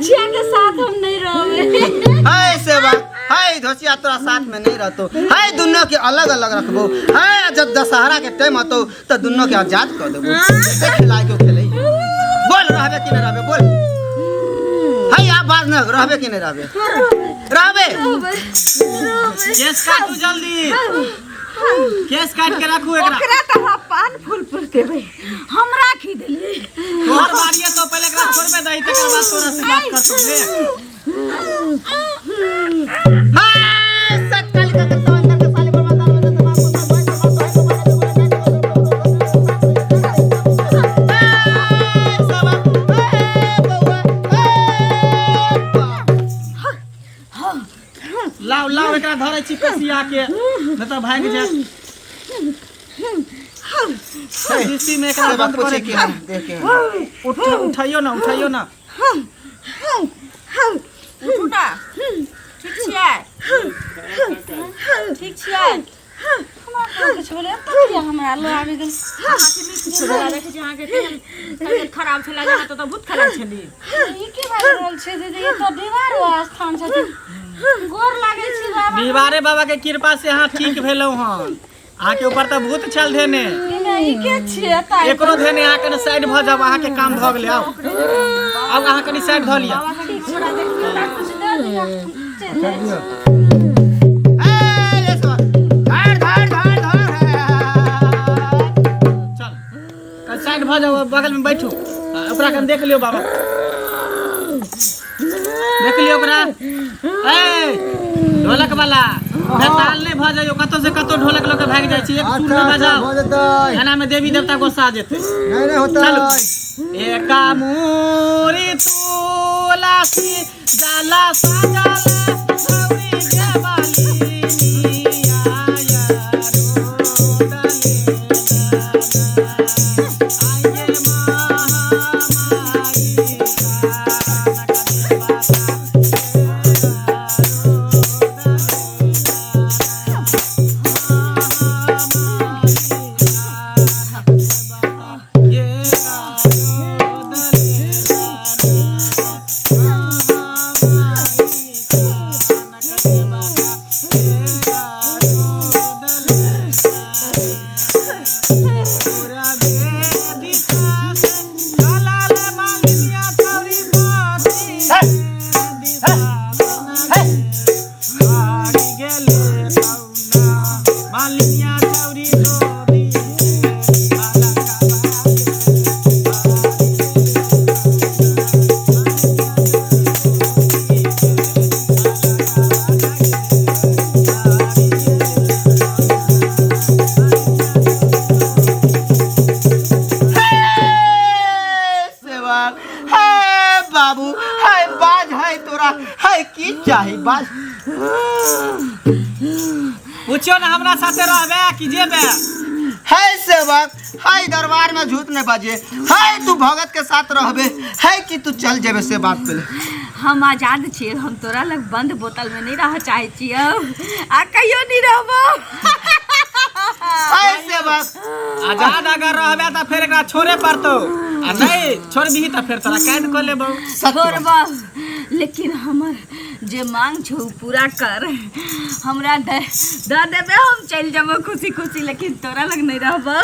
धोछिया के साथ हम नहीं रहोगे। हाय सेवा हाय धोसिया तोरा साथ में नहीं रहतो हाय दोनों के अलग अलग रखबो हाय जब दशहरा के टाइम आतो तो दोनों के आजाद कर देबो खिलाए के खेले बोल रहबे कि नहीं रहबे बोल हाय आप बात न रहबे कि नहीं रहबे केस काटू जल्दी केस काट के रखू एकरा ओकरा त पान फूल फूल देबे हम राखी देली तोहर बाड़िए तो पहले एकरा छोड़ में दई तकर बाद तोरा से बात कर तोले हाय सकल का तो अंदर के साले पर माता में तमाम को लाओ लाओ एकरा धरे छी कसिया के न त भाग जा सीसी में एकरा बंद करे के देखे उठाइयो ना उठू ना ठीक छियै ठीक छियै हमरा के छोले त हमरा लो आबि गेल अहाँ के नीक छोला रखे जहाँ के तेल खराब छला जाना तो बहुत खराब छली ई के बात बोल छै दीदी ये तो दीवार स्थान छथि गोर लागे छी बाबा दीवारे बाबा के कृपा से हां ठीक भेलौ हन आहाँ के ऊपर त भूत चल धेने ई के छियै त एकरो धेने आहाँ के साइड भ जाब आहाँ के काम भ गेलै आउ अब आहाँ कनी साइड ध लिया छोड़ा दे कुछ दे दिया चल साइड भ जाओ बगल में बैठो ओकरा कन देख लियो बाबा देख लियो ओकरा ए ढोलक वाला बेताल नहीं भ जाइयो कतो से कतो ढोलक लोके भाग जाय छी एक सुर में बजाओ एना में देवी देवता गोसा जेते नहीं होता चलो एका मूरी तुलसी जाला साजला सौरी देवाली बाबू हाय बाज है तोरा हाय की चाही बाज पूछो ना हमरा साथे रहबे कि जेबे हाय सेवक हाय दरबार में झूठ न बाजे हाय तू भगत के साथ रहबे हाय कि तू चल जेबे से बात पे हम आजाद छियै हम तोरा लग बंद बोतल में नहीं रह चाहे छियै आ कहियो नहीं रहबो हाय सेवक आजाद अगर रहबे त फिर एकरा छोड़े पड़तो आ नहीं छोड़बी त फिर तोरा कैद कर लेबो छोड़बो लेकिन हमर जे मांग छौ पूरा कर हमरा दे देबे हम चल जाबो खुशी खुशी लेकिन तोरा लग नहीं रहबो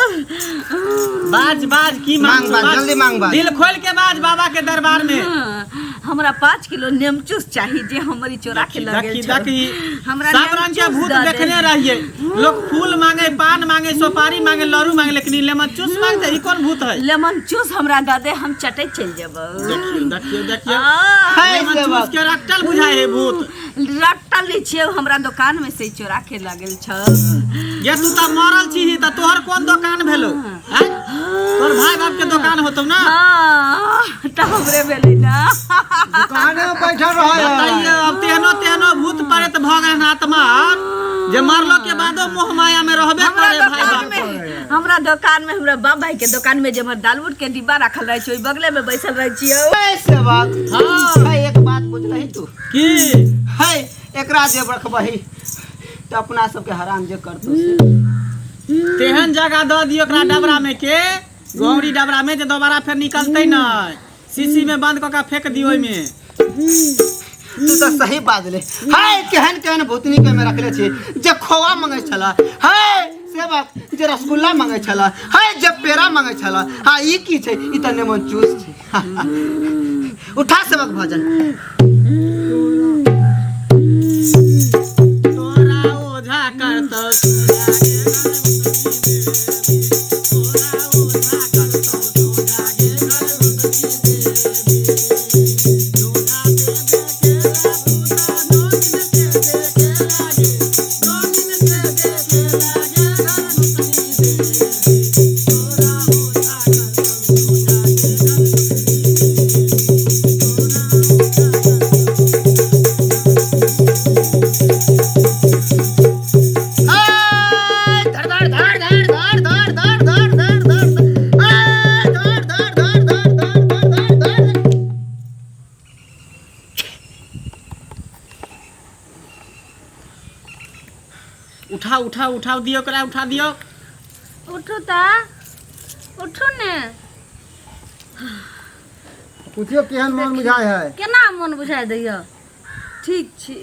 बाज बाज की मांग बाज जल्दी मांग बाज दिल खोल के बाज बाबा के दरबार में हमरा 5 किलो नेमचूस चाहिए जे हमारी चोरा के लगे हमरा सब रंग के भूत देखने रहिए लोग फूल मांगे पान मांगे सुपारी मांगे लड्डू मांगे लेकिन लेमन चूस मांगते ई कौन भूत है लेमन चूस हमरा द दे हम चटे चल जेबो देखियो लेमन चूस के रट्टल बुझाए है भूत रट्टल नहीं छिए हमरा दुकान में से चोरा के लागल छ ये तू त मरल छी त तोहर कौन दुकान भेलो हैं तोर भाई बाप के दुकान होतो ना हां त हमरे भेलै ना दुकान में बैठल रह बताइए अब तेहनो भूत प्रेत भगन आत्मा जे मरलो के बादो मोह माया में रहबे करे भाई बाप हमरा दुकान में हमरा बाप भाई के दुकान में जे हमर दालमोट के डिब्बा रखल रह छै ओइ बगले में बैसल रह छियै ऐसे बात हां भाई एक बात पूछ रही तू की है एकरा जे रखबही त अपना सब के हराम जे करतो से तेहन जगह द दियो एकरा डबरा में के गौरी डबरा में जे दोबारा फिर निकलतै नै सीसी में बंद क के फेंक दियो ओइ में तू तो सही बाजले। हाय केहन केहन भूतनी के में रखले छी जे खोवा मांगे छला, हाय सेवक जे रसगुल्ला मांगे छला, हाय जे पेड़ा मांगे छला। हां ई की छै? ई त नेमन चूस छै। उठा सेवक भजन। तोरा ओझा करतौ उठाओ दियो करा उठा दियो। उठो ता उठो ने। पूछियो केहन मन बुझाय है? केना मन बुझाय दैया? ठीक छी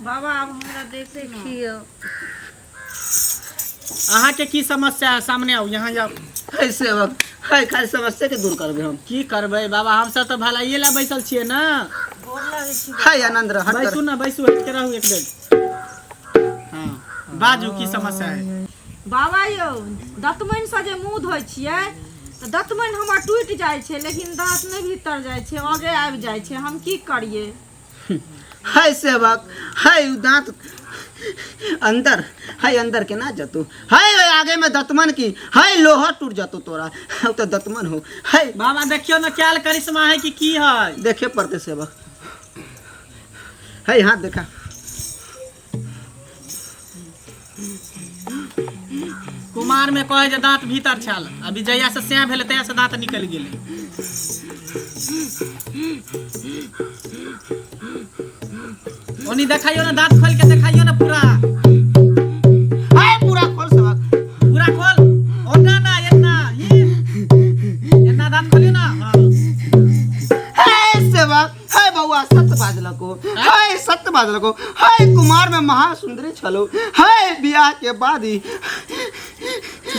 बाबा, अब हमरा देखियो अहाँ के की समस्या है? सामने आओ, यहाँ जाओ। हाय सेवक, हाय खाली समस्या के दूर करबे हम। की करबै बाबा, हम सब तो भलाइए ला बैसल छिए ना। गोर लागै छी हाय आनंद रह। बैसू ना, बैसू, हट के रहू एक बेर। हां बाजू की समस्या है? बाबा यौ, दतमैन से जे मुंह धोइ छियै त दतमैन हमर टूटि जाइ छै, लेकिन दांत नहि भीतर जाइ छै, आगे आबि जाइ छै। हम की करिए? हाय सेवक, हाय दांत अंदर, हाय अंदर के ना जतू। हाय आगे में दतमन की, हाय लोहा टूट जतू तोरा। अब तो दतमन हो। हाय बाबा देखियो ना क्या करिश्मा है कि की है? देखे पड़ते सेवक। हाय हाथ देखा। कुमार में कहे जे दांत भीतर छल, अभी जहिया से स्याह भेले तहिया से दांत निकल गेले। ओनी देखाइयो ना, दांत खोल के देखाइयो ना पूरा। हाय पूरा खोल सेवक, पूरा खोल। ओना ना एन्ना दांत खोलियो ना। हाय सेवक, हाय बउआ सत्य बाजलको, हाय सत्य बाजलको। हाय कुमार में महासुंदरी छलो, हाय बियाह के बाद ही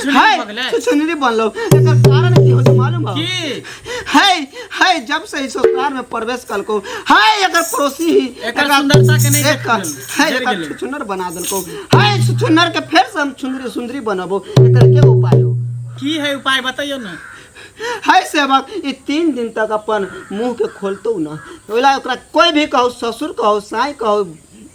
हाय सुचुनरी बनलो। एकर कारण की हो मालूम है? की हाय हाय जब से इस ससुराल में प्रवेश कलको, हाय एकर पड़ोसी ही एकर सुंदरता के नहीं देख हाय एकर सुचुनर बना देलको। हाय सुचुनर के फिर से हम सुंदरी सुंदरी बनाबो। एकर के उपाय हो? की है उपाय बताइयो ना। हाय सेवक, ये 3 दिन तक अपन मुंह के खोलतो ना। ओला ओकरा कोई भी कहो, ससुर कहो, साई कहो,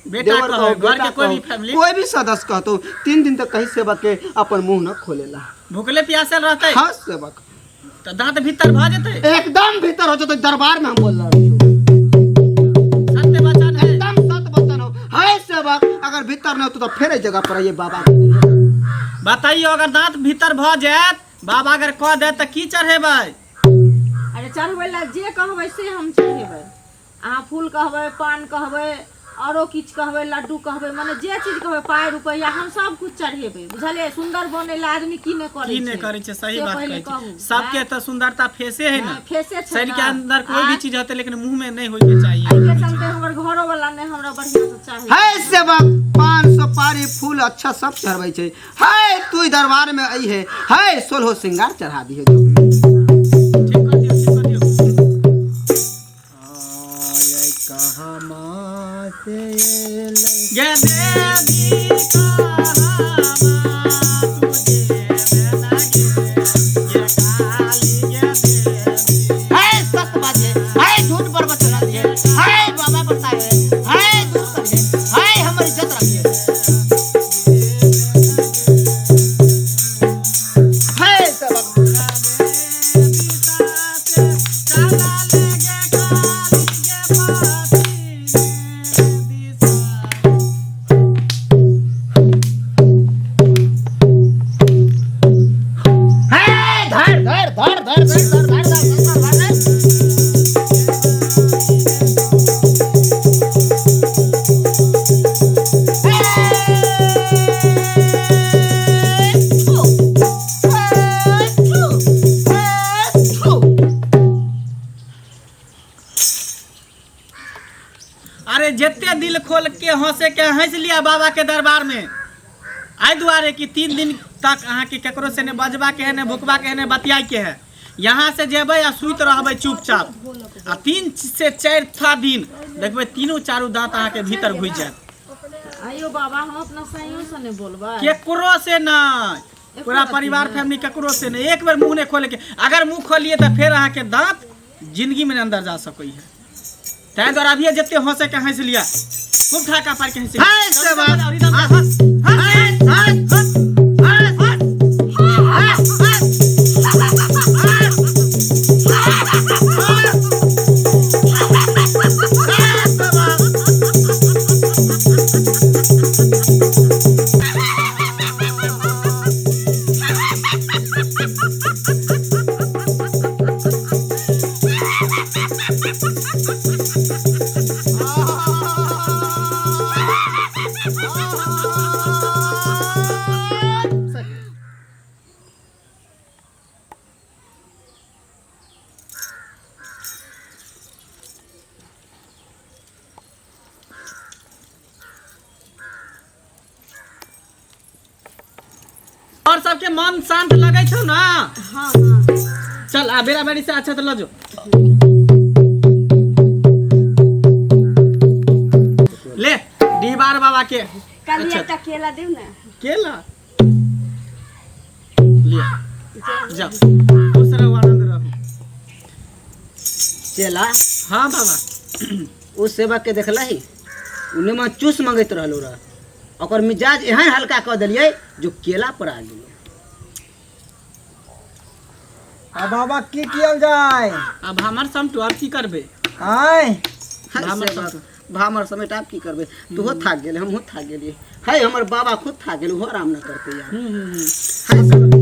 बेटा कहो, घर के कोई भी फैमिली, कोई भी सदस्य कहतो, 3 दिन तक कहीं सेवक के अपन मुंह न खोलेला। भूखले प्यासल रहते। हाँ सेवक, तो दांत भीतर भ जेते, एकदम भीतर हो जतो। दरबार में हम बोल रहे हैं सत्य वचन है, एकदम सत्य वचन हो। हाय सेवक, अगर भीतर न हो तो फिर जगह पर ये बाबा बताइयो। अगर दांत भीतर भ जात, बाबा अगर कह दे त की चढ़ेबै? अरे चढ़बै ला जे कहबै से हम चढ़ेबै। अहाँ फूल कहबै, पान कहबै, औरो किछ कहबै, लड्डू कहबै, माने जे चीज कहबै, पाय रुपैया, हम सब कुछ चढ़ेबै। बुझलिए? सुंदर बने ला आदमी की न करे छै? की नहीं करे छै? सही से बात पहिले कहै कहू। छै। सबके तो सुंदरता फेसे है ना, फेसे छै शरीर के ना। अंदर कोई भी चीज होते, लेकिन मुंह में नहीं होके चाहिए। के चलते हमर घरो वाला ने हमरा बढ़िया से चाहे। हाय सेवक, 500 पारी फूल अच्छा सब चढ़बै छै। हाय तू दरबार में आई है, हाय 16 श्रृंगार चढ़ा दी है। ठीक कर दियो, ठीक कर दियो। आय कहाँ माँ से ये देवी कहाँ तुझे बना गे, ये काली ये देवी। हाय सत्य बाजे, हाय झूठ पर बचना दिए, हाय बाबा बताए, हाय दूर करिए, हाय हमारी इज्जत रखिए। हाय सेवक, अरे जितने दिल खोल के हंसे के हंस लिया बाबा के दरबार में आई दुआरे कि 3 दिन तक अहाँ के केकरो से ने बजबा के है ने भुकबा के है ने बतियाई के है। यहाँ से जेबै आ सुत रहबै चुपचाप आ 3 से 4 दिन देखबै 3-4 दांत अहाँ के भीतर घुस जात। आयो बाबा हम अपना सहियों से नहीं बोलबा केकरो से नहीं, पूरा परिवार फैमिली केकरो से नहीं। एक बार मुंह नहीं खोले के, अगर मुंह खोलिए तो फिर अहाँ के दांत जिंदगी में अंदर जा सकै है। तै द्वारा अभी जितने हंसे के हंस लिया, खूब ठाका पार के हंस हाय से बात और सबके मन शांत लगे छो ना। हाँ हाँ चल आ बेरा बेरी से अच्छा तो लजो ले डीबार बाबा के कल अच्छा। एक केला देव ना केला लिया जा खुश रहो आनंद रहो। चला हाँ बाबा उ सेवक के देखला ही उने में चूस मंगैत रहलो रह, ओकर मिजाज एहन हल्का कऽ देलियै जो केला पर आ गेलै। अब बाबा की कियल जाय? अब हमार सम तो की करबे आय भामर सेवक, भामर समेट आप की करबे? तूहो थाक गेले, हमहू थाक गेलियै। है हमर बाबा खुद थाक गेल, ओहो आराम न करते यार। है सेवक।